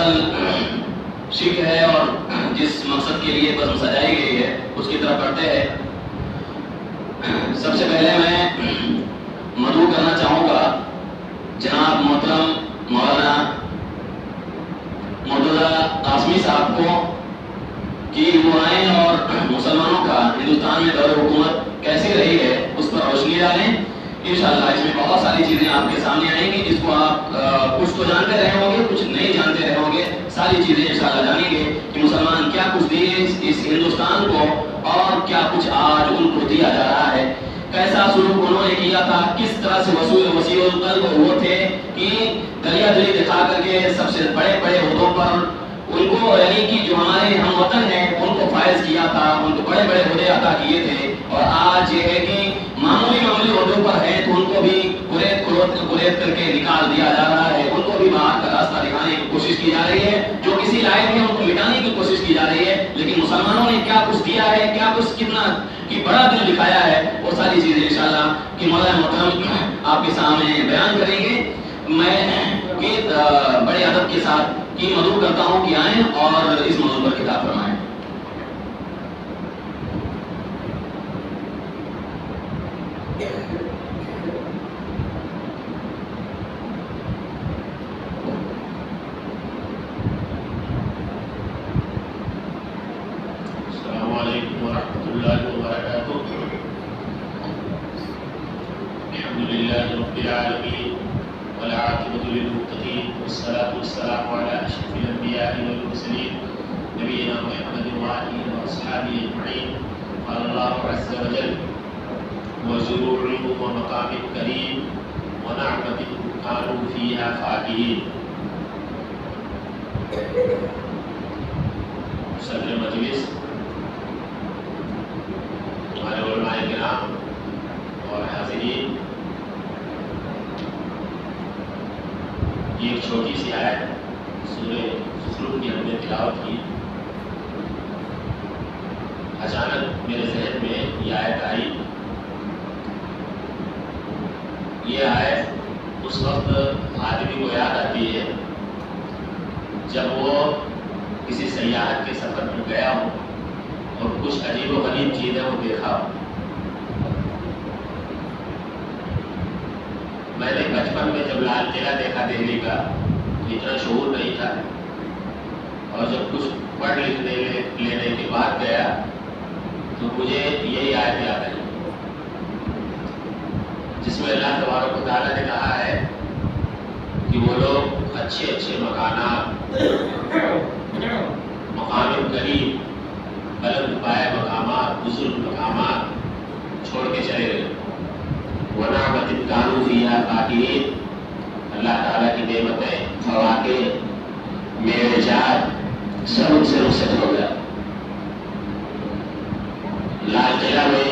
مسلسل شک ہے اور جس مقصد کے لیے بس سجائی گئی ہے اس کی طرف بڑھتے ہیں. سب سے پہلے میں مدعو کرنا چاہوں گا جناب محترم مولانا مرتضیٰ قاسمی صاحب کو کہ وہ آئیں اور مسلمانوں کا ہندوستان میں دور حکومت کیسی رہی ہے اس پر روشنی ڈالیں. انشاءاللہ اس میں بہت ساری چیزیں آپ کے سامنے آئیں گی جس کو آپ کچھ تو جانتے رہے ہوں گے, کچھ نہیں جانتے رہے ہوں گے. ساری چیزیں انشاءاللہ جانیں گے کہ مسلمان کیا کچھ دیے اس ہندوستان کو اور کیا کچھ آج ان کو دیا جا رہا ہے, کیسا سلوک انہوں نے کیا تھا, کس طرح سے وسیع القلب وہ تھے کہ دریا دلی دکھا کر کے سب سے بڑے بڑے عہدوں پر ان کو یعنی کہ جو ہمارے ہم وطن ہیں ان کو فائز کیا تھا, ان کو بڑے بڑے عہدے عطا کیے تھے. اور آج یہ ہے کہ معمولی عہدوں پر ہیں تو ان کو بھی قریت کر کے نکال دیا جا رہا ہے, ان کو بھی باہر کا راستہ دکھانے کی کوشش کی جا رہی ہے. جو کسی لائق ہے ان کو مٹانے کی کوشش کی جا رہی ہے. لیکن مسلمانوں نے کیا کچھ دیا ہے, کیا کچھ کتنا کی بڑا دل دکھایا ہے, وہ ساری چیزیں انشاءاللہ کہ مولانا محترم آپ کے سامنے بیان کریں گے. میں بڑے ادب کے ساتھ کی مدعو کرتا ہوں کہ آئیں اور اس موضوع پر خطاب فرمائیں. السلام علیکم ورحمۃ اللہ وبرکاتہ. الحمد للہ رب العالمین والعاقبۃ للمتقین والصلاة والسلام علی اشرف الانبیاء والمرسلین نبینا محمد وآلہ واصحابہ اجمعین. قال اللہ عز وجل وزروع ومقام کریم ونعمۃ كانوا فیہا فاکہین. صدر مجلس, ہمارے علماء کرام اور حاضرین, یہ ایک چھوٹی سی آیت سورہ زخرف کی ہم نے تلاوت کی. اچانک میرے ذہن میں یہ آیت آئی. یہ آیت اس وقت آدمی کو یاد آتی ہے جب وہ کسی سیاحت کے سفر میں گیا ہو اور کچھ عجیب و غریب چیزیں وہ دیکھا ہو. میں نے بچپن میں جب لال قلعہ دیکھا دہلی کا اتنا شعور نہیں تھا, اور جب کچھ پڑھ لکھ لینے کے بعد گیا تو مجھے یہی آیت یاد آئی جس میں اللہ تبارک و تعالیٰ نے کہا ہے کہ وہ لوگ اچھے اچھے مکانات, مقام کریم, بلند پائے مقامات, بزرگ مقامات چھوڑ کے چلے گئے. ونعمۃ كانوا فیہا فاکہین. اللہ تعالیٰ کی نعمتیں, فواکہ, معراجات سب ان سے رخصت ہو گیا. لال قلعہ میں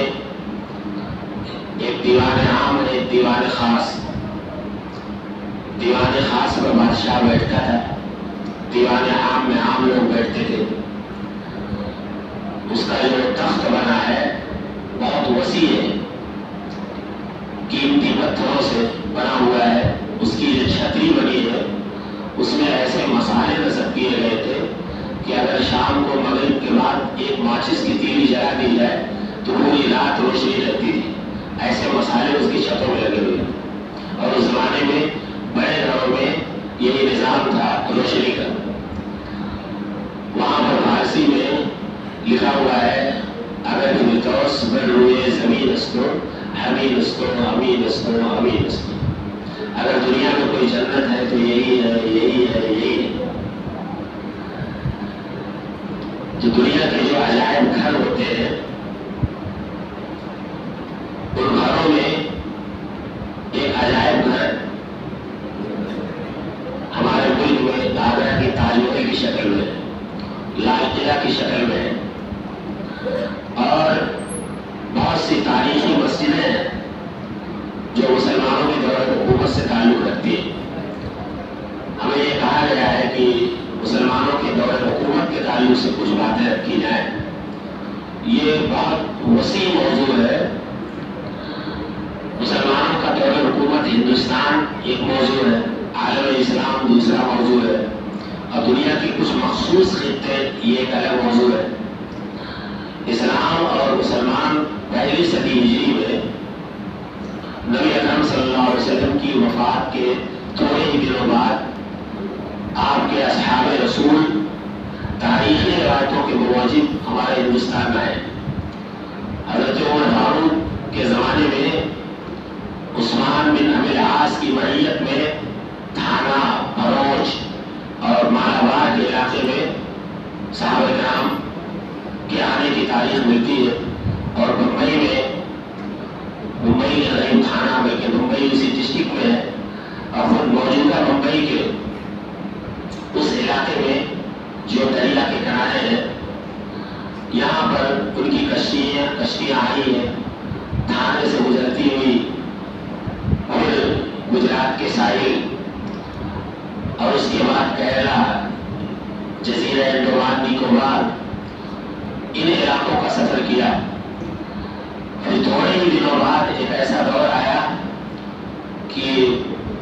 ایک دیوان عام اور ایک دیوان خاص. دیوان خاص پر بادشاہ بیٹھتا تھا, دیوان عام میں عام لوگ بیٹھتے تھے. اس کا جو تخت بنا ہے بہت وسیع ہے, قیمتی پتھروں سے بنا ہوا ہے. اس کی جو چھتری بنی ہے اس میں ایسے مسالے نصب کیے گئے تھے کہ اگر شام کو مغرب کے بعد ایک ماچس کی تیلی جلا دی جائے تو پوری رات روشنی رہتی تھی. ایسے مسالے اس کی چھتوں میں لگے ہوئے. اور اس زمانے میں بڑے گھروں میں یہی نظام تھا روشنی کا. وہاں پر فارسی میں لکھا ہوا ہے اگر فردوس بر روئے زمین استو حمید استو امین استو امین استو. اگر دنیا میں کوئی جنت ہے تو یہی ہے, یہی ہے, یہی ہے. جو دنیا کے جو عجائب گھر ہوتے ہیں ان گھروں میں ایک عجائب گھر ہمارے ملک میں آگرہ کی تاج محل کی شکل میں, لال قلعہ کی شکل میں, اور بہت سی تاریخی مسجدیں ہیں جو مسلمانوں کے دور حکومت سے تعلق رکھتی ہیں. ہمیں یہ کہا گیا ہے کہ مسلمانوں کے دور حکومت کے تعلق سے کچھ باتیں رکھی جائیں. یہ بہت وسیع موضوع ہے. مسلمانوں کا دور حکومت ہندوستان ایک موضوع ہے, عالم اسلام دوسرا موضوع ہے, اور اور دنیا کے کچھ مخصوص خطے یہ ایک الگ موضوع ہے۔ اسلام اور مسلمان پہلی صدی ہجری میں نبی اکرم صلی اللہ علیہ وسلم کی وفات کے تھوڑے ہی دنوں بعد آپ کے اصحاب رسول تاریخی روایتوں کے موجب ہمارے ہندوستان میں آئے۔ حضرت عمر فاروق کے زمانے میں عثمان بن ابی العاص کی معیت میں تھانہ، بھروچ اور مالابار کے علاقے میں صحابہ کرام کے آنے کی تاریخ ملتی ہے، اور ممبئی میں تھانہ میں کہ ممبئی اسی ڈسٹرکٹ میں ہے، اور خود موجودہ ممبئی کے اس علاقے میں جو دریا کے کنارے ہیں، یہاں پر ان کی کشتیاں آئی ہیں تھانے سے گزرتی ہوئی پھر گجرات کے ساحل اور اس کے بعد کیرلا، جزیرہ انڈمان نکوبار، ان علاقوں کا سفر کیا۔ پھر تھوڑے ہی دنوں بعد ایک ایسا دور آیا کہ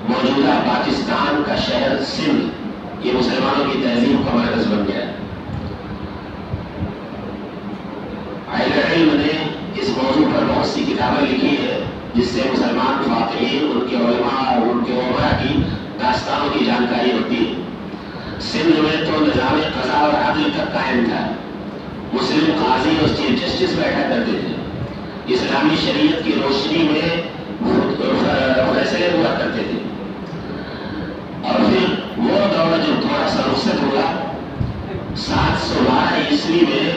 موجودہ پاکستان کا شہر سندھ یہ مسلمانوں کی تہذیب کا مرکز بن گیا۔ اہل علم نے اس موضوع پر بہت سی کتابیں لکھی ہے جس سے مسلمان فاتحین، ان کے علماء اور ان کے عمرا کی داستانوں کی جانکاری ہوتی ہے۔ سندھ میں تو نظام قضاء اور عدل تک قائم تھا، مسلم قاضی اور چیف جسٹس بیٹھا کرتے تھے، اسلامی شریعت کی روشنی میں فیصلے ہوا کرتے تھے۔ اور پھر وہ دور جو تھوڑا سا رخصت ہوا 712 عیسوی میں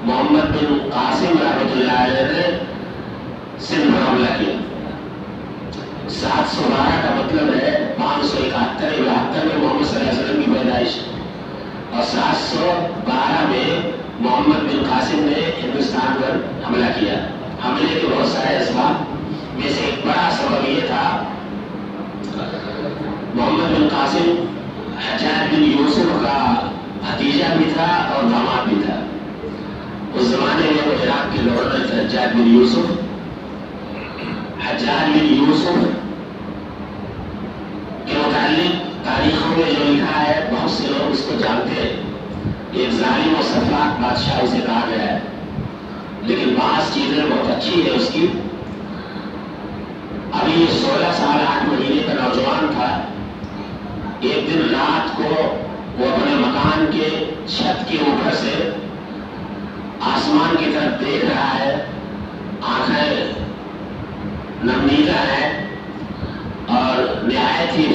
محمد بن قاسم رحمۃ اللہ علیہ نے سندھ پر حملہ کیا۔ 712 کا مطلب ہے 571 میں محمد صلی اللہ علیہ وسلم کی پیدائش، اور 712 میں محمد بن قاسم نے ہندوستان پر حملہ کیا۔ حملے کے بہت سارے اسباب میں سے ایک بڑا سبب یہ تھا، محمد بن قاسم حجاج بن یوسف کا بھتیجا بھی تھا اور داماد بھی تھا۔ اس زمانے میں وہ عراق کے گورنر تھے حجاج بن یوسف۔ حجاج بن یوسف کے متعلق تاریخوں میں جو لکھا ہے بہت سے لوگ اس کو جانتے ہیں، ایک ظالم و سفاک بادشاہ اسے کہا گیا ہے، لیکن بعض چیزیں بہت اچھی ہے اس کی۔ ابھی یہ 16 سال 8 مہینے کا نوجوان تھا۔ ایک دن رات کو وہ اپنے مکان کے چھت کے اوپر سے آسمان کی طرف دیکھ رہا ہے، آنکھیں نمنیدہ ہیں، اور نہایت ہی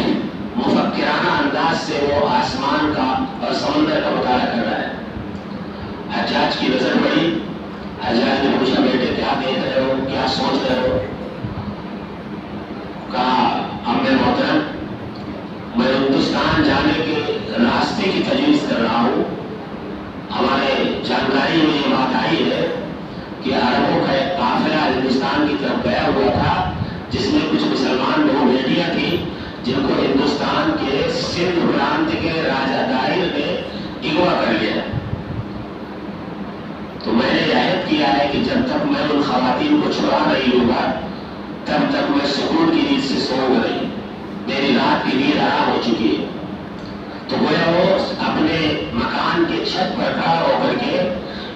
مفکرانہ انداز سے وہ آسمان کا اور سمندر کا مطالعہ کر رہا ہے۔ حجاج کی نظر پڑی۔ حجاج نے پوچھا، بیٹے کیا دیکھ رہے ہو، کیا سوچ رہے ہو؟ کہا، امی محترم، میں ہندوستان جانے کے راستے کی تجویز کر رہا ہوں۔ ہمارے جانکاری میں یہ بات آئی ہے کہ عربوں کا ایک قافلہ ہندوستان کی طرف گیا ہوا تھا، جس میں کچھ مسلمان بہو بیٹیاں تھیں جن کو ہندوستان کے سندھ پرانت کے راجہ دائر نے اغوا کر لیا۔ تو میں نے عہد کیا ہے کہ جب تک میں ان خواتین کو چھڑا نہیں لوں گا تب تک میں سکون کی نیند سے سوؤں گا نہیں، میری رات کی نیند حرام ہو چکی ہے۔ تو گویا وہ اپنے مکان کے چھت پر کھڑا ہو کر کے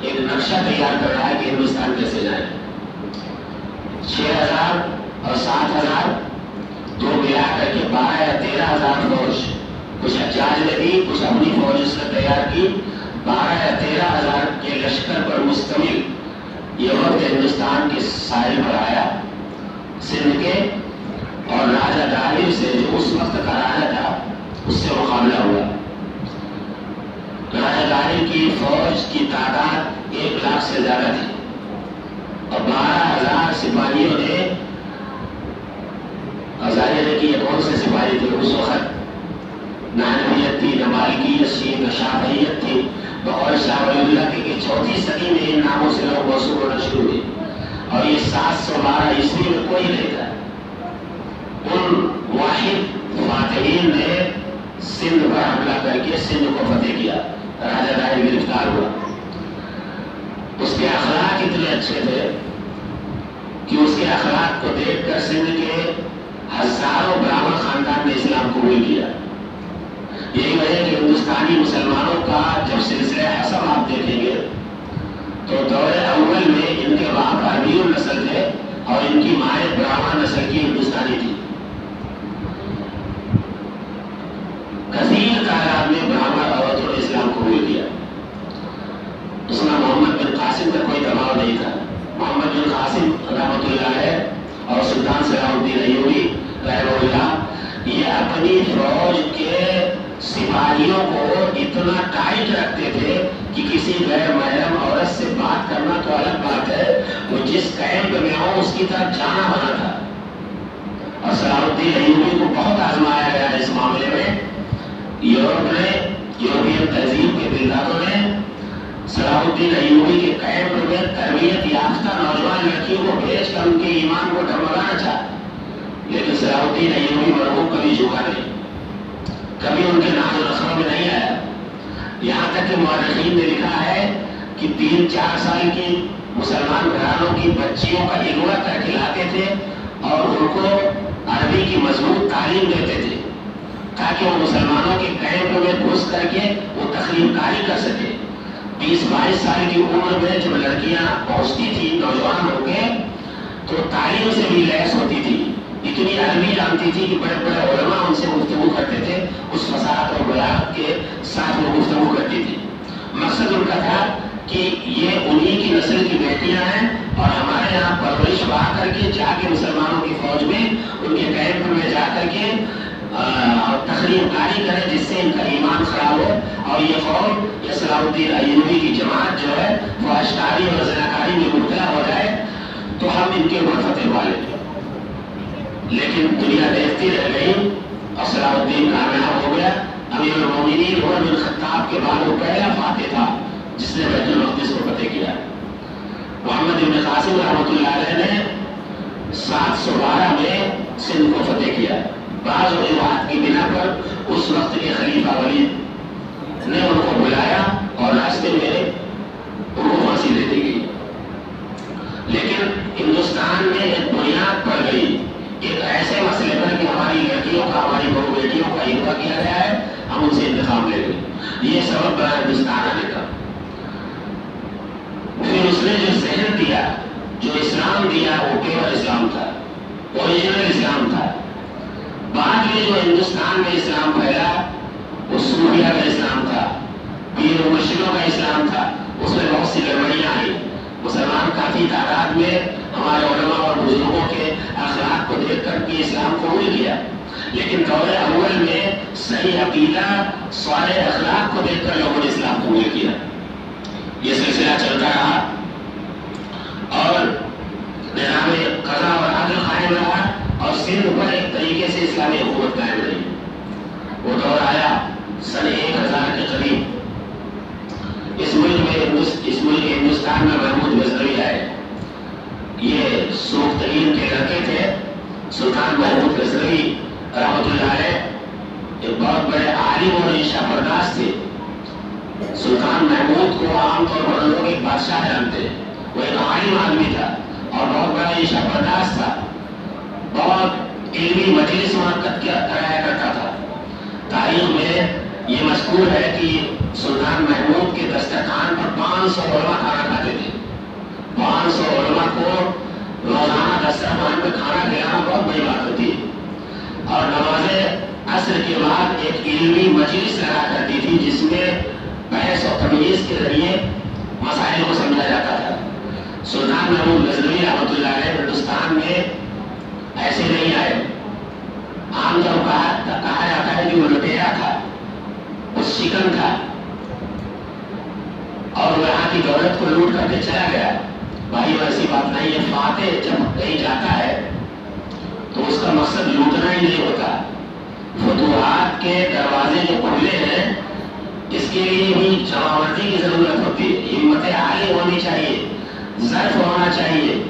ایک نقشہ تیار کر رہا ہے کہ ہندوستان کیسے جائے۔ 6000 اور 7000 دو ملا کر کے 12 یا 13,000 فوج، کچھ حجاج نے دی، کچھ اپنی فوج اس نے تیار کی۔ 12 یا 13,000 کے لشکر پر مشتمل یہ وقت ہندوستان کے ساحل پر آیا، سندھ کے، اور راجہ داہر سے جو اس وقت کا راجہ تھا اس سے مقابلہ ہوا۔ راجہ داہر کی فوج کی تعداد 1 لاکھ سے زیادہ تھی، اور 12,000 سپاہیوں نے، ظاہر ہے کہ یہ کون سے سپاہی تھے اس وقت؟ نہ حنفیت تھی، نہ مالکیت تھی، نہ شافعیت تھی، بقول شاہ ولی اللہ کی 4 صدی میں ان ناموں سے لوگ موصول ہونا شروع ہوئے، اور یہ 712 عیسوی میں کوئی نہیں تھا۔ ان واحد فاتحین نے سندھ پر حملہ کر کے سندھ کو فتح کیا، راجہ داہر گرفتار ہوا۔ اس کے اخلاق اتنے اچھے تھے کہ اس کے اخلاق کو دیکھ کر سندھ کے ہزاروں براہمن خاندان نے اسلام قبول کیا۔ یہی وجہ کہ ہندوستان ہندوستانی مسلمانوں کا جب سلسلہ حسب آپ دیکھیں گے تو دور اول میں ان کے باپ عربی نسل تھے اور ان کی مائیں براہمن نسل کی ہندوستانی تھی. کثیر تعداد میں براہمن عورتوں نے اسلام قبول کیا. اس میں محمد بن قاسم کا کوئی دباؤ نہیں تھا. محمد بن قاسم رحمۃ اللہ علیہ اور سلطان صلاح الدین ایوبی رحمہ اللہ یہ اپنی فوج کے سپاہیوں کو اتنا ٹائٹ رکھتے تھے کہ کسی غیر محرم عورت سے بات کرنا تو الگ بات ہے، وہ جس کیمپ میں ہو اس کی طرف جانا بنا تھا. اور صلاح الدین ایوبی کو بہت آزمایا گیا اس معاملے میں. یورپ نے، یورپین تہذیب کے بلداتوں نے صلاح الدین ایوبی کے کیمپ میں تربیت یافتہ نوجوان لڑکیوں کو بھیج کر ان کے ایمان کو ڈگمگانا چاہا، لیکن صلاح الدین ایوبی مرحوم کبھی جھکا نہیں، کبھی ان کے ناز و نخروں میں نہیں آیا. یہاں تک کہ مورخین نے لکھا ہے کہ 3-4 سال کی مسلمان گھرانوں کی بچیوں کا اغوا کر کے لاتے تھے اور ان کو عربی کی مضبوط تعلیم دیتے تھے تاکہ وہ مسلمانوں کے کیمپ میں گھس کر کے وہ تخریب کاری کر سکے. 20-22 سال کی عمر میں جب لڑکیاں پہنچتی تھی نوجوان ہو کے تو تعلیم سے بھی لیس ہوتی تھی، اتنی عربی جانتی تھی کہ بڑے بڑے علماء ان سے گفتگو کرتے تھے، اس فصاحت اور بلاغت کے ساتھ وہ گفتگو کرتی تھی. مقصد ان کا تھا کہ یہ انہی کی نسل کی بیٹیاں ہیں اور ہمارے یہاں پرورش پا کر کے جا کے مسلمانوں کی فوج میں ان کے کیمپ میں جا کر کے تخریب کاری کرے جس سے ان کا ایمان خراب ہو اور یہ قوم یا صلاح الدین ایوبی کی جماعت جو ہے وہ اشکاری اور زناکاری میں مبتلا ہو جائے تو ہم ان کے اوپر فتح پا لیں. لیکن دنیا دیکھتی رہ گئی اور صلاح الدین کامیاب ہو گیا. امیر المومنین عمر بن خطاب کے بعد وہ پہلا فاتح تھا جس نے بیت المقدس کو فتح کیا. محمد بن قاسم رحمۃ اللہ علیہ نے 712 میں سندھ کو فتح کیا. بعض وجوہات کی بنا پر اس وقت کے خلیفہ ولید نے ان کو بلایا اور راستے میں ان کو پھانسی دے دی گئی. لیکن ہندوستان میں ایک بنیاد پڑ گئی ایک ایسے مسئلے پر کہ ہماری لڑکیوں کا، ہماری بہو بیٹیوں کا اغوا کیا گیا ہے، ہم ان سے انتقام لے لیں. یہ سبب بنا ہندوستان آنے کا. پھر اس نے جو ذہن دیا، جو اسلام دیا وہ پیور اسلام تھا، اوریجنل اسلام تھا. بعد میں جو ہندوستان میں اسلام پھیلا وہ سوریا کا اسلام تھا، پیر و مرشدوں کا اسلام تھا. اس میں بہت سی گڑبڑیاں آئی. مسلمان کافی تعداد میں ہمارے علماء اور بزرگوں کے اخلاق کو دیکھ کر کے اسلام قبول کیا، لیکن دور اول میں صحیح عقیدہ، صالح اخلاق کو دیکھ کر لوگوں نے اسلام قبول کیا. یہ سلسلہ چلتا رہا اور نظام قضا اور عدل قائم رہا اور سندھ پر ایک طریقے سے اسلامی حکومت قائم رہی. وہ دور آیا سن 1000 کے قریب. اس ملک ہندوستان میں محمود غزنوی آئے. یہ سوختگین کے لڑکے تھے. سلطان محمود غزنوی رحمۃ اللہ علیہ ایک بہت بڑے عالم اور انشا پرداز تھے. سلطان محمود کو عام طور پر لوگ ایک بادشاہ جانتے ہیں. وہ ایک عالم آدمی تھا اور بہت بڑا انشا پرداز تھا. بہت علمی مجلس منعقد کرایا کرتا تھا. تاریخ میں یہ مذکور ہے کہ سلطان محمود کے دسترخوان پر 500 علماء کھانا کھاتے تھے. 500 علماء کو روزانہ دسترخوان پہ کھانا کھلانا بہت بڑی بات ہوتی ہے. اور نماز عصر کے بعد ایک علمی مجلس لگا کرتی تھی جس میں بحث و تمیز کے ذریعے مسائل کو سمجھا جاتا تھا. سلطان محمود غزنوی رحمۃ اللہ علیہ ہندوستان میں ایسے نہیں آئے. عام طور پر کہا جاتا ہے کہ وہ لٹیرا تھا، وہ شکن تھا اور وہ یہاں کی دولت کو لوٹ کر کے چلا گیا. بھائی ایسی بات نہیں ہے. فاتح جب کہیں جاتا ہے تو اس کا مقصد لوٹنا ہی نہیں ہوتا. فتوحات کے دروازے جو کھلے ہیں اس کے لیے بھی جماوردی کی ضرورت ہوتی ہے. ہمت عالی ہونی چاہیے، ظرف ہونا چاہیے.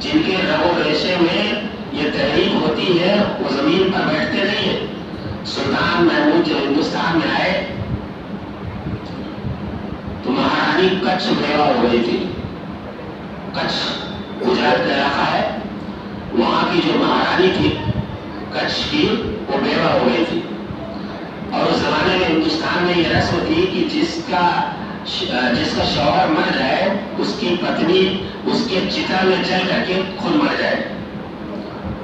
جن کے رگ و ریشے میں یہ تحریک ہوتی ہے وہ زمین پر بیٹھتے نہیں ہیں. سلطان محمود جب ہندوستان میں آئے تو مہارانی کچھ بیوہ ہو گئی تھی. کچھ گجرات کا علاقہ ہے، وہاں کی جو مہارانی تھی کچھ کی وہ بیوہ ہو گئی تھی. اور اس زمانے میں ہندوستان میں یہ رسم تھی کہ جس کا شوہر مر جائے اس کی پتنی اس کے چتا میں جل کر کے خود مر جائے،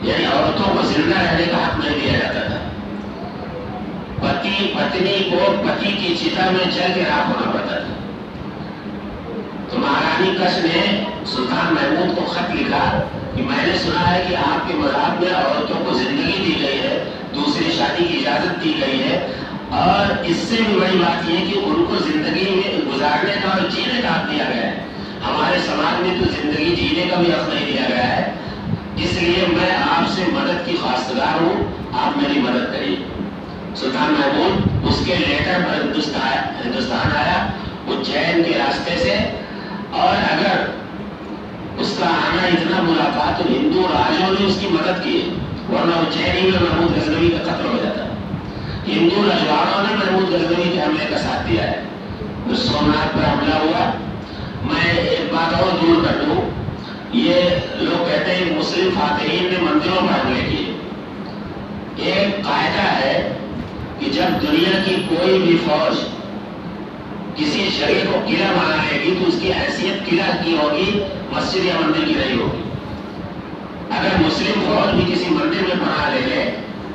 یعنی عورتوں کو زندہ رہنے کا حق نہیں دیا جاتا تھا. پتنی کو پتی کی چتا میں جل کے راکھ ہونا پڑتا تھا. تو مہارانی کش نے سلطان محمود کو خط لکھا کہ میں نے سنا ہے کہ آپ کے مذہب میں عورتوں کو زندگی دی گئی ہے، دوسری شادی کی اجازت دی گئی ہے، اور اس سے بھی بڑی بات یہ کہ ان کو زندگی میں گزارنے کا اور جینے کا حق دیا گیا ہے. ہمارے سماج میں تو زندگی جینے کا بھی حق نہیں دیا گیا ہے. اس لیے میں آپ سے مدد کی خواستگار ہوں، آپ میری مدد کریے. سلطان محمود اس کے لیٹر پر ہندوستان آیا اجین کے راستے سے، اور اگر اس کا آنا اتنا برا تھا تو ہندو راجوں نے اس کی مدد کی، ورنہ اجین میں محمود غزنوی کا قتل ہو جاتا. ہندو رجواڑوں نے محمود غزنوی کے حملے کا ساتھ دیا ہے. پھر سومناتھ پر حملہ ہوا. میں ایک بات اور دور کر دوں، یہ لوگ کہتے ہیں مسلم فاتحین نے مندروں پر حملے کیے. ایک قاعدہ ہے کہ جب دنیا کی کوئی بھی فوج کسی جگہ کو قلعہ بنا لے گی تو اس کی حیثیت قلعہ کی ہوگی، مسجد یا مندر کی نہیں ہوگی. اگر مسلم فوج بھی کسی مندر میں بنا لے گے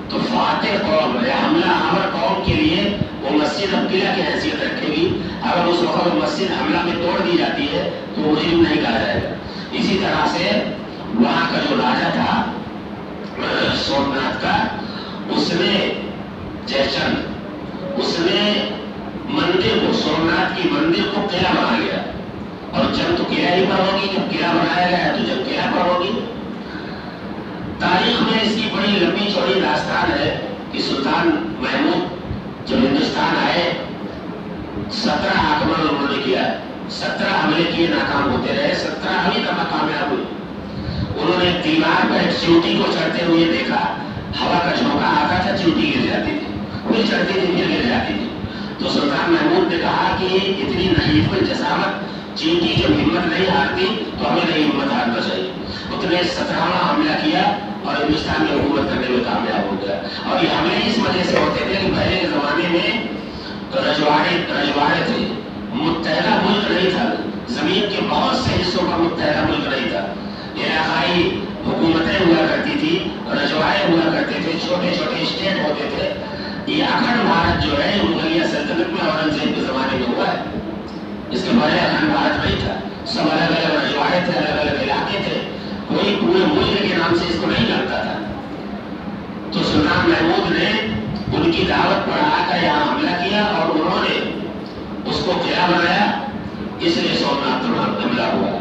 تو فاتح قوم یا حملہ آور قوم کے لیے وہ مسجد اب قلعہ کی حیثیت رکھے گی. اگر اس وقت مسجد حملہ میں توڑ دی جاتی ہے تو مجرم نہیں کہا جائے گا. اسی طرح سے وہاں کا جو راجا تھا سومناتھ کا، اس نے جے چند، اس نے مندر کو، سومناتھ کی مندر کو قلعہ بنا لیا. اور جب تو قلعہ ہی پر ہوگی، جب قلعہ بنایا گیا تو جب قلعہ پر ہوگی. تاریخ میں اس کی بڑی لمبی چوڑی داستان ہے کہ سلطان محمود جب ہندوستان آئے 17 آکرمن انہوں نے کیا، 17 حملے کیے، ناکام ہوتے رہے، 17 ابھی تک کامیاب ہوئے. انہوں نے دیوار پر ایک چیوٹی کو چڑھتے ہوئے دیکھا، ہوا کا جھونکا آتا تھا، چیوٹی گر جاتی تھی، پھر چڑھتی تھی، پھر گر جاتی تھی. تو سلطان محمود نے کہا کہ اتنی نحیف جسامت، چیوٹی جب ہمت نہیں ہارتی تو ہمیں نہیں ہمت ہارنا چاہیے. اس نے 17واں حملہ کیا اور ہندوستان میں حکومت کرنے میں کامیاب ہو گیا. اور یہ حملے اس وجہ سے ہوتے تھے کہ پہلے کے زمانے میں رجواڑے تھے، متحدہ ملک نہیں تھا، زمین کے بہت سے حصوں کا متحدہ ملک نہیں تھا. علاقائی حکومتیں ہوا کرتی تھی، رجواڑے ہوا کرتے تھے، چھوٹے چھوٹے اسٹیٹ ہوتے تھے. یہ اکھنڈ بھارت جو ہے مغلیہ سلطنت میں اورنگزیب کے زمانے میں ہوا ہے. اس کے پہلے اکھنڈ بھارت نہیں تھا، سب الگ الگ رجواڑے تھے، الگ الگ علاقے تھے، کوئی پورے ملک کے نام سے اس کو نہیں جانتا تھا. تو سلطان محمود نے ان کی دعوت پر آ کر یہاں حملہ کیا اور انہوں نے اس کو قلعہ بنایا، اس لیے سومناتھ پر حملہ ہوا.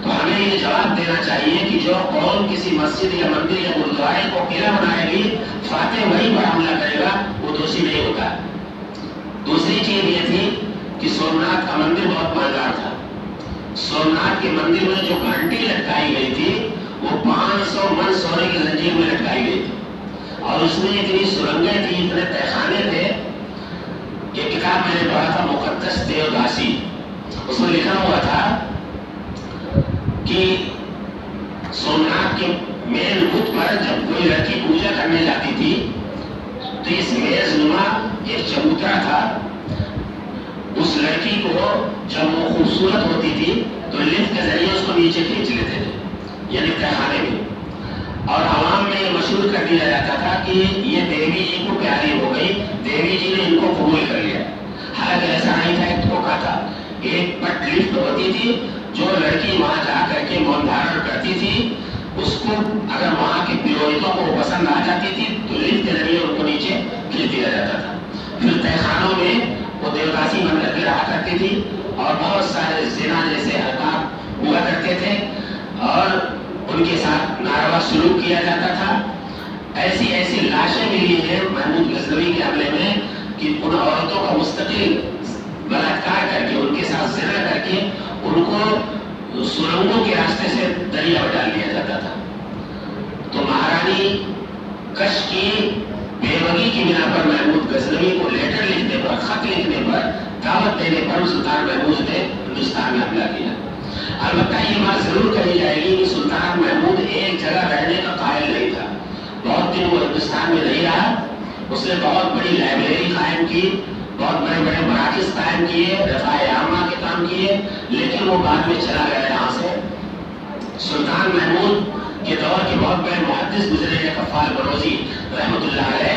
تو ہمیں یہ جواب دینا چاہیے کہ جو قوم کسی مسجد یا مندر یا گرودوارے کو قلعہ بنائے گی، فاتح وہی پر حملہ کرے گا، وہ دوشی نہیں ہوتا. دوسری چیز یہ تھی کہ سومناتھ کا مندر بہت مالدار تھا. سومناتھ کے مندر میں جو گھنٹی لٹکائی گئی تھی وہ 500 من سونے کی زنجیر میں لٹکائی گئی تھی، اور اس میں اتنی سرنگیں تھی، اتنے تہخانے تھے. یہ کتاب میں نے پڑھا تھا مقدس دیوداسی، اس میں لکھا ہوا تھا کہ سومناتھ کے مین بت پر جب کوئی لڑکی پوجا کرنے جاتی تھی تو اس میز نما ایک چبوترا تھا. اس لڑکی کو جب وہ خوبصورت ہوتی تھی تو لفٹ کے ذریعے اس کو نیچے کھینچ لیتے تھے، یعنی تہخانے میں. اور عوام میں یہ مشہور کر دیا جاتا تھا کہ یہ دیوی جی کو پیاری ہو گئی، دیوی جی نے ان کو قبول کر لیا. حالانکہ ایسا نہیں تھا، ایک دھوکہ تھا. ایک پٹ لفٹ ہوتی تھی، جو لڑکی وہاں جا کر کے مون دھارن کرتی تھی، اس کو اگر وہاں کے پروہتوں کو پسند آ جاتی تھی تو لفٹ کے ذریعے ان کو نیچے کھینچ دیا جاتا تھا. پھر تہخانوں میں وہ دیوداسی بن کر کے رہا کرتی تھی اور بہت سارے زنا جیسے حرکات ہوا کرتے تھے اور ان کے ساتھ ناروا سلوک کیا جاتا تھا. ایسی ایسی لاشیں ملی ہیں محمود غزنوی کے حملے میں کہ ان عورتوں کا مستقل بلاತ್ಕಾರ کر کے، ان کے ساتھ زنا کر کے ان کو سرنگوں کے راستے سے دریا میں ڈال دیا جاتا تھا. تو مہارانی کش کی بےوگی کی بنا پر محمود غزنوی کو لیٹر لکھنے پر، خط لکھنے پر، دعوت دینے پر سلطان محمود نے ہندوستان میں حملہ کیا. البتہ یہ بات ضرور کہی جائے گی کہ سلطان محمود ایک جگہ رہنے کا قائل نہیں تھا. بہت دن وہ ہندوستان میں نہیں رہا. اس نے بہت بڑی لائبریری قائم کی، بہت بڑے بڑے مراکز قائم کیے، رفاع عامہ کے کام کیے، لیکن وہ بعد میں چلا گیا یہاں سے۔ سلطان محمود کے دور کے بہت بڑے محدث گزرے ہیں قفال بروزی رحمۃ اللہ علیہ۔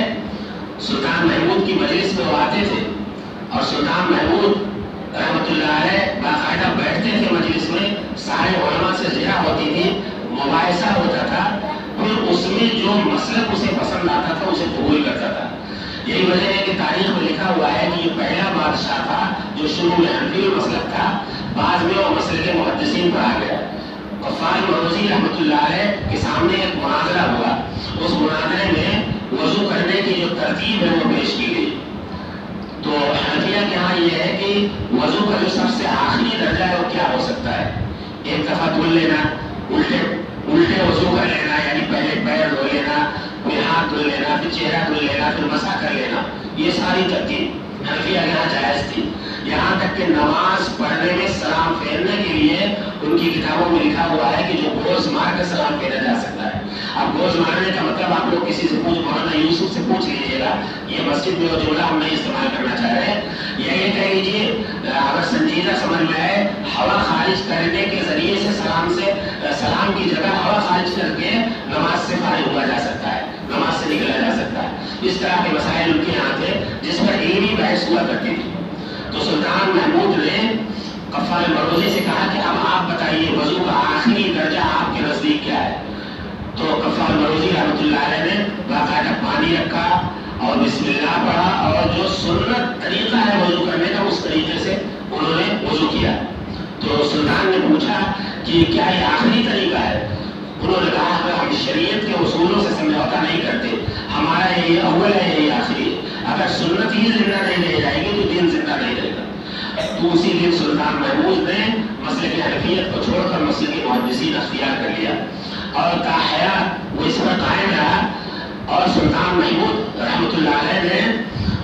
سلطان محمود کی مجلس میں وہ آتے تھے اور سلطان محمود رحمۃ اللہ علیہ باقاعدہ بیٹھتے تھے مجلس میں، سارے علماء سے ضیاء ہوتی تھی، مباحثہ ہوتا تھا، پھر اس میں جو مسلک اسے پسند آتا تھا اسے قبول کرتا تھا۔ یہی وجہ ہے کہ تاریخ میں لکھا ہوا ہے کہ یہ پہلا بادشاہ تھا جو شروع میں حنفی مسلک تھا، بعد میں وہ مسلک محدثین پر آ گیا۔ قفال بروزی رحمۃ اللہ علیہ کے سامنے ایک مناظرہ ہوا، اس مناظرے میں وضو کرنے کی جو ترتیب ہے وہ پیش کی گئی۔ تو حنفیہ کے ہاں یہ ہے کہ وضو کا جو سب سے آخری درجہ ہے وہ کیا ہو سکتا ہے؟ ایک دفعہ دھل لینا، الٹے وضو کر لینا، یعنی پہلے پیر دھو لینا، پھر ہاتھ دھل لینا، پھر چہرہ دھل لینا، پھر مسح کر لینا، یہ ساری ترتیب حنفیہ کے ہاں جائز تھی۔ یہاں تک کہ نماز پڑھنے میں سلام پھیرنے کے لیے ان کی کتابوں میں لکھا ہوا ہے کہ جو گوز مار کر سلام پھیرا جا سکتا ہے۔ اب گوز مارنے کا مطلب آپ لوگ کسی سے مولانا یوسف سے پوچھ لیجیے گا، یہ مسجد میں وہ جملہ ہم نہیں استعمال کرنا چاہ رہے ہیں، یہ کہہ لیجیے اگر سنجیدہ سمجھ میں آئے، ہوا خارج کرنے کے ذریعے سے سلام کی جگہ ہوا خارج کر کے نماز سے فارغ ہوا جا سکتا ہے، نماز سے نکلا جا سکتا ہے۔ اس طرح کے مسائل ان کے یہاں تھے جس پر علمی بحث ہوا کرتی تھی۔ تو سلطان محمود نے قفال بروزی سے کہا کہ اب آپ بتائیے وضو کا آخری درجہ آپ کے نزدیک کیا ہے؟ تو قفال بروزی رحمۃ اللہ علیہ نے باقاعدہ پانی رکھا اور بسم اللہ پڑھا، اور جو سنت طریقہ ہے وضو کرنے کا اس طریقے سے انہوں نے وضو کیا۔ تو سلطان نے پوچھا کہ کیا یہ آخری طریقہ ہے؟ انہوں نے کہا کہ ہم شریعت کے اصولوں سے سمجھوتا نہیں کرتے، ہمارا یہ اول ہے، یہ آخری ہے، اگر سنت ہی زندہ نہیں رہ جائے گی تو دین زندہ نہیں رہے گا۔ تو اسی دن سلطان محمود نے مسلک حنفیت کو چھوڑ کر مسلک محدثین اختیار کر لیا اور تاحیات وہ اس پر قائم رہا۔ اور سلطان محمود رحمۃ اللہ علیہ نے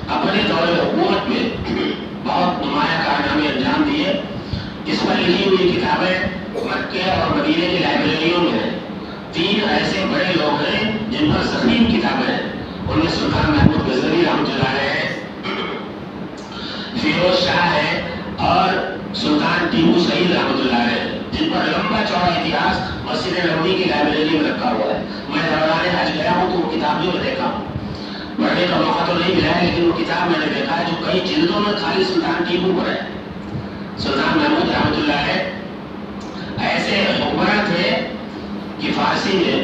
اپنے دور حکومت میں بہت نمایاں کارنامے انجام دیے۔ اس پر لکھی ہوئی کتابیں مکے اور مدینے کی لائبریریوں میں ہیں۔ 3 ایسے بڑے لوگ ہیں جن پر ضخیم کتابیں ہیں، ان میں سلطان محمود غزنوی رحمۃ اللہ علیہ ہے، فیروز شاہ ہے اور سلطان ٹیپو سعید رحمۃ اللہ علیہ، جن پر لمبا چوڑا اتہاس مسجد نبوی کی لائبریری میں رکھا ہوا ہے۔ میں دوران حج گیا ہوں تو وہ کتاب جو میں دیکھا ہوں، پڑھنے کا موقع تو نہیں ملا ہے لیکن وہ کتاب میں نے دیکھا ہے جو کئی جلدوں میں خالی سلطان ٹیپو پر ہے۔ سلطان محمود رحمۃ اللہ علیہ ایسے حکمران تھے کہ فارسی میں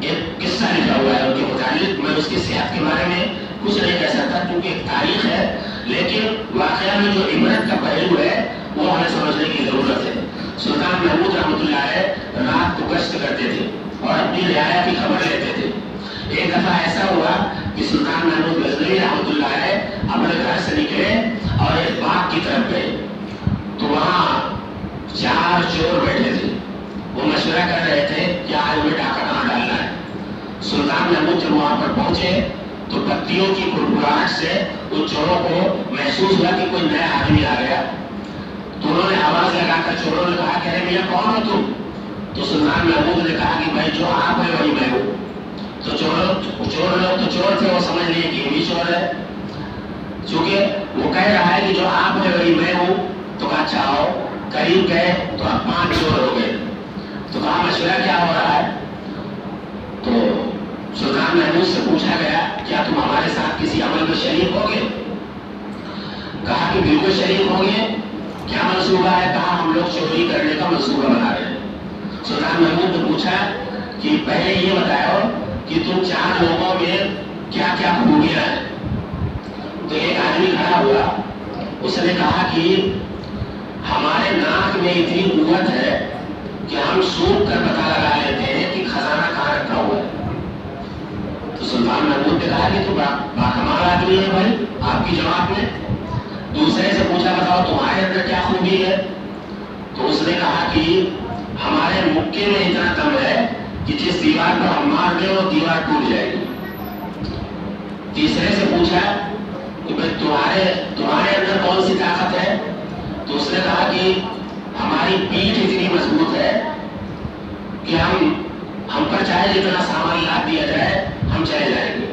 ایک قصہ لکھا ہوا ہے ان کے متعلق، میں اس کی صحت کے بارے میں کچھ نہیں کہہ سکتا کیونکہ ایک تاریخ ہے، لیکن واقعہ میں جو عبرت کا پہلو ہے وہ ہمیں سمجھنے کی ضرورت ہے۔ سلطان محمود رحمۃ اللہ علیہ رات کو گشت کرتے تھے اور اپنی رعایا کی خبر لیتے تھے۔ ایک دفعہ ایسا ہوا کہ سلطان محمود غزنوی رحمۃ اللہ علیہ اپنے گھر سے نکلے اور ایک باغ کی طرف گئے، تو وہاں 4 چور بیٹھے تھے، وہ مشورہ کر رہے تھے کہ آج ہمیں ڈاکہ کہاں ڈالنا ہے۔ سلطان محمود جب وہاں پر پہنچے تو پتیوں کی کڑکڑاہٹ سے ان چوروں کو محسوس ہوا کہ کوئی نیا آدمی آ گیا، تو انہوں نے آواز لگا کر چوروں نے کہا کہ ارے میاں کون ہو تم؟ تو سلطان محمود نے کہا کہ بھائی جو آپ ہے وہی میں ہوں۔ تو چور لوگ تو چور تھے، وہ سمجھ لیے کہ یہ بھی چور ہے، چونکہ وہ کہہ رہا ہے کہ جو آپ ہے وہی میں ہوں، تو کہا اچھا آؤ۔ قریب گئے تو اب 5 چور ہو گئے، تو کہا مشورہ کیا ہو رہا ہے؟ تو سلطان محمود سے پوچھا گیا کیا تم ہمارے ساتھ کسی عمل میں شریک ہوگے؟ کہا کہ بالکل شریک ہوگے۔ کیا منصوبہ ہے؟ کہا ہم لوگ چوری کرنے کا منصوبہ بنا رہے ہیں۔ سلطان محمود نے پوچھا کہ پہلے یہ بتاؤ کہ تم 4 لوگوں میں کیا کیا خوبیاں ہیں؟ تو ایک آدمی کھڑا ہوا، اس نے کہا کہ ہمارے ناک میں اتنی قوت ہے کہ ہم سونگھ کر پتہ لگا لیتے ہیں کہ خزانہ کہاں رکھا ہوا ہے۔ تو سلطان محمود نے کہا کہ تو باکمال آدمی ہے بھائی آپ کی جماعت میں۔ دوسرے سے پوچھا بتاؤ تمہارے اندر کیا خوبی ہے؟ تو اس نے کہا کہ ہمارے مکے میں اتنا دم ہے کہ جس دیوار پر ہم مار دیں وہ دیوار ٹوٹ جائے گی۔ تیسرے سے پوچھا کہ بھائی تمہارے اندر کون سی طاقت ہے؟ تو اس نے کہا کہ ہماری پیٹھ اتنی مضبوط ہے کہ ہم پر چاہے جتنا سامان لاد دیا جائے ہم چلے جائیں گے۔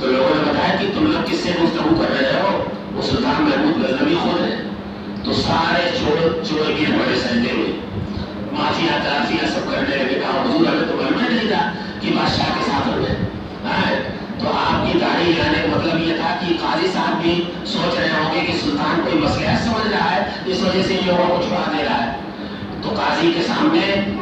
تو لوگوں نے بتایا کہ تم لوگ کس سے گفتگو کر رہے ہو؟ وہ سلطان محمود غزنوی خود ہے۔ تو سارے چھوڑ کے بڑے سجدے ہوئے، معافیا تلافیاں سب کرنے لگے، کہا حضور ہمیں تو معلوم نہیں تھا کہ بادشاہ کے ساتھ ہو گئے۔ تو آپ کی داڑھی لانے کا مطلب یہ تھا کہ قاضی صاحب بھی سوچ رہے ہوں گے کہ سلطان کوئی مصلحت سمجھ رہا ہے، اس وجہ سے لوگوں کو چھڑا دے رہا ہے۔ تو قاضی کے سامنے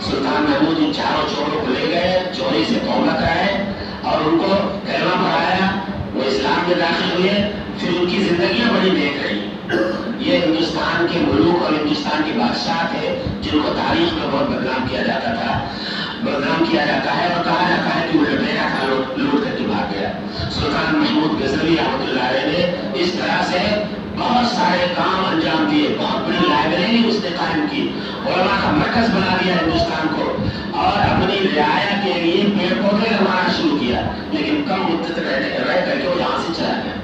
سلطان محمود ان چاروں چوروں کو لے گئے، چوری سے توبہ کرائے اور ان کو کلمہ پڑھایا، وہ اسلام میں داخل ہوئے، پھر ان کی زندگیاں بڑی نیک رہی۔ یہ ہندوستان کے ملوک اور ہندوستان کے بادشاہ تھے جن کو تاریخ میں بہت بدنام کیا جاتا تھا، بدنام کیا جاتا ہے اور کہا جاتا ہے کہ وہ لٹیرا تھا، لوٹ کر کے بھاگ گیا۔ سلطان محمود غزنوی رحمۃ اللہ علیہ نے اس طرح سے بہت سارے کام انجام دیے، بہت بڑی لائبریری اس نے قائم کی، علماء کا مرکز بنا دیا ہندوستان کو، اور اپنی رعایا کے لیے پیڑ پودے لگانا شروع کیا، لیکن کم مدت رہ کر کے وہ یہاں سے چلا گیا۔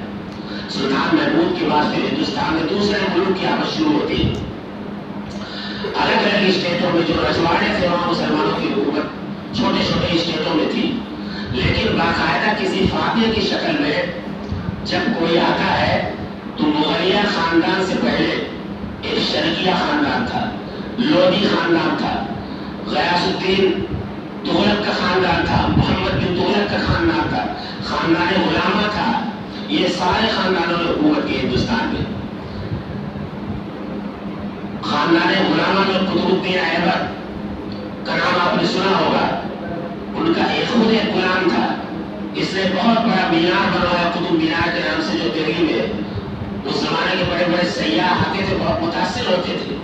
سلطان محمود کے بعد پھر ہندوستان میں دوسرے ملک کی آمد شروع ہوتی ہے۔ الگ الگ اسٹیٹوں میں جو رجواڑے تھے وہاں مسلمانوں کی حکومت چھوٹے چھوٹے اسٹیٹوں میں تھی، لیکن باقاعدہ کسی فاتح کی شکل میں جب کوئی آتا ہے تو مغلیہ خاندان سے پہلے ایک شرقیہ خاندان تھا، لودھی خاندان تھا، غیاث الدین تغلق کا خاندان تھا، محمد بن تغلق کا خاندان تھا، خاندان غلامہ تھا، یہ سارے خاندانوں نے حکومت کی ہندوستان میں۔ خاندان غلامہ میں قطب الدین ایبک کا نام آپ نے سنا ہوگا، ان کا ایک خود ایک غلام تھا، اس نے بہت بڑا مینار بنوایا قطب مینار کے نام سے، جو دہلی میں اس زمانے کے بڑے بڑے سیاح آتے تھے، بہت متاثر ہوتے تھے۔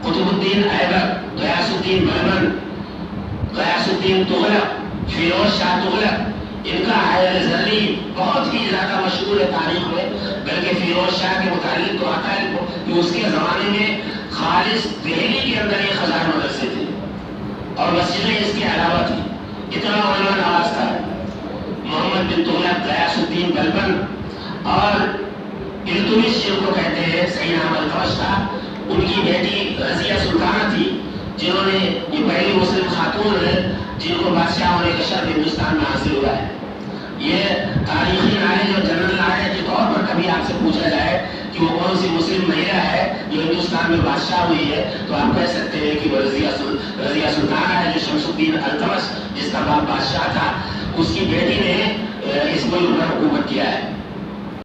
قطب الدین ایبک، غیاث الدین بلبن، غیاث الدین تغلق، فیروز شاہ تغلق، ان کا عائلہ زرعی بہت ہی زیادہ مشہور ہے تاریخ میں، بلکہ فیروز شاہ کے متعلق تو آتا ہے کہ اس کے زمانے میں خالص دہلی کے اندر 1000 مدرسے تھے اور مسجدیں اس کے علاوہ تھی، اتنا علماء نواز تھا۔ محمد بن تغلق، غیاث الدین بلبن اور التمش جن کو کہتے ہیں، صحیح نام التمش تھا، ان کی بیٹی رضیہ سلطانہ تھی، جنہوں نے یہ پہلی مسلم خاتون ہے جن کو بادشاہ ہونے کا شرف ہندوستان میں حاصل ہوا ہے۔ یہ تاریخی نالج اور جنرل نالج کے طور پر کبھی آپ سے پوچھا جائے کہ وہ کون سی مسلم مہیلا ہے جو ہندوستان میں بادشاہ ہوئی ہے، تو آپ کہہ سکتے ہیں کہ وہ رضیہ سلطانہ ہے، جو شمس الدین التمش جس کا باپ بادشاہ تھا، اس کی بیٹی نے اس ملک پر حکومت کیا ہے۔